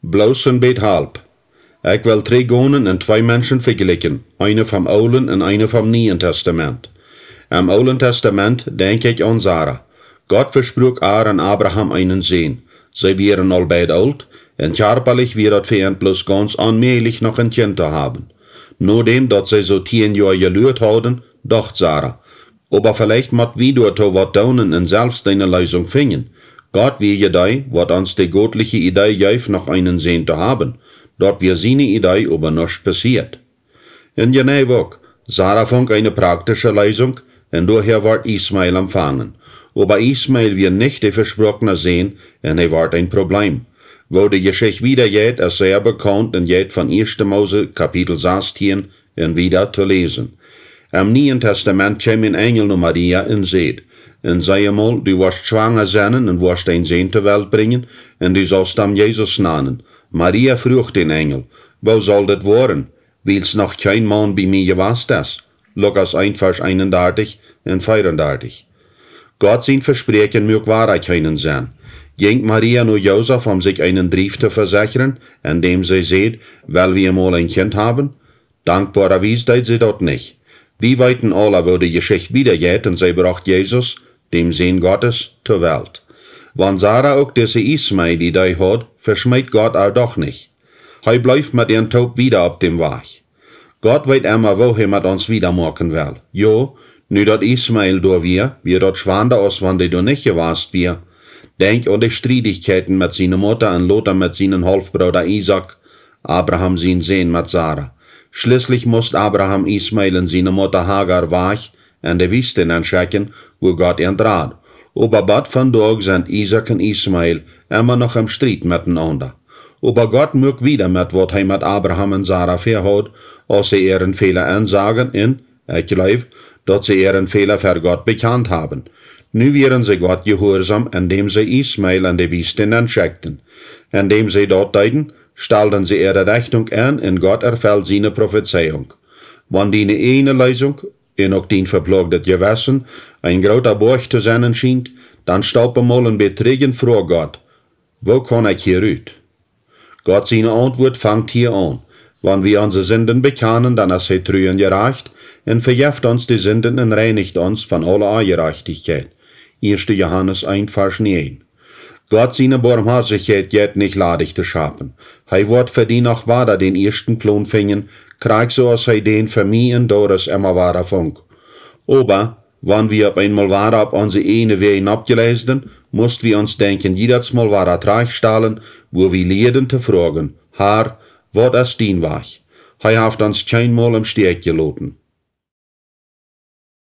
Bloos een beetje halp. Ik wil 3 gonen en 2 mensen vergelijken, eine vom Oude en eine vom Nieuwen Testament. Im Oude Testament denk ik aan Sarah. Gott versprach aan Abraham einen Sohn. Sie wären al beide alt, en körperlich wäre das für ihn bloß ganz allmählich noch ein Kind zu haben. Nachdem, dass sie so 10 Jahre gelührt hadden, dacht Sarah, aber vielleicht mat wie dort wat daunen en selbst eine Lösung finden. Gott will je dei, wat uns die göttliche Idee geeft noch einen Sohn zu haben, dort wir seine Idee aber nicht passiert. In Geneve auch, Sarah fand eine praktische Lösung, und daher wird Ismael empfangen. Aber Ismael wird nicht der versprochene Sohn, und er wird ein Problem. Wo die Geschichte wieder geht, ist sehr bekannt und geht von 1. Mose, Kapitel 16, und wieder zu lesen. Im Neuen Testament kam ein Engel nach Maria und sagt, und sei mal, du wirst schwanger sein und wirst einen Sohn zur Welt bringen, und du sollst ihm Jesus nennen. Maria frug den Engel, wo soll das werden? Weil's noch kein Mann bei mir gewasst ist. Lukas 1, Vers 31 und 34. Gott sein Versprechen mög Wahrheit können sein. Ging Maria nur Josef, um sich einen Brief zu versichern, in dem sie sagt, weil wir mal ein Kind haben? Dankbarerweise deed sie dort nicht. Wir weiten alle, wo die Geschichte wiedergeht, und sie bracht Jesus, dem Sohn Gottes, zur Welt. Wenn Sarah auch diese Ismael Idee hat, verschmäht Gott auch doch nicht. Er bleibt mit ihrem Taub wieder auf dem Weg. Gott weiß immer, wo er mit uns wieder machen will. Jo, nu dat Ismael da wir dort schwander aus, wann die du nicht gewasst wir. Denk an die Streitigkeiten mit seiner Mutter und Lothar mit seinem Halbbruder Isaac, Abraham sein Sohn mit Sarah. Schließlich musste Abraham Ismael und seine Mutter Hagar weg und die Wüste anschauen, wo Gott ihn trat. Aber bald von Tag sind Isaac und Ismael immer noch im Streit miteinander. Aber Gott mögt wieder mit, was er mit Abraham und Sarah verhat, als sie ihren Fehler ansagen und, ich glaube, dass sie ihren Fehler für Gott bekannt haben. Nu wären sie Gott gehorsam, indem sie Ismael an die Wüste anschackten. Indem sie dort deuten, stellten sie ihre Rechnung an und Gott erfüllt seine Prophezeiung. Wenn die eine Lösung, und auch den verplagten Gewissen, ein großer Burg zu sein scheint, dann stauben mal ein Betriegen vor Gott. Wo kann ich hier rüt? Gott seine Antwort fängt hier an. Wenn wir unsere Sünden bekennen, dann ist er treu und gerecht, und vergibt uns die Sünden und reinigt uns von aller Ungerechtigkeit. 1. Johannes 1, Vers 9. Gott seine Barmherzigkeit geht nicht ladig zu schaffen. Er wird für die noch weiter den ersten Plan finden, kriegt so als er den für mich und Doris immer weiter funk. Aber, wenn wir auf einmal weiter auf unsere eine Wege abgelesen, mussten wir uns denken, jedes Mal weiter tragstellen, wo wir leiden zu fragen, Herr, was ist dein Weg? Er hat uns kein Mal im Stich gelassen.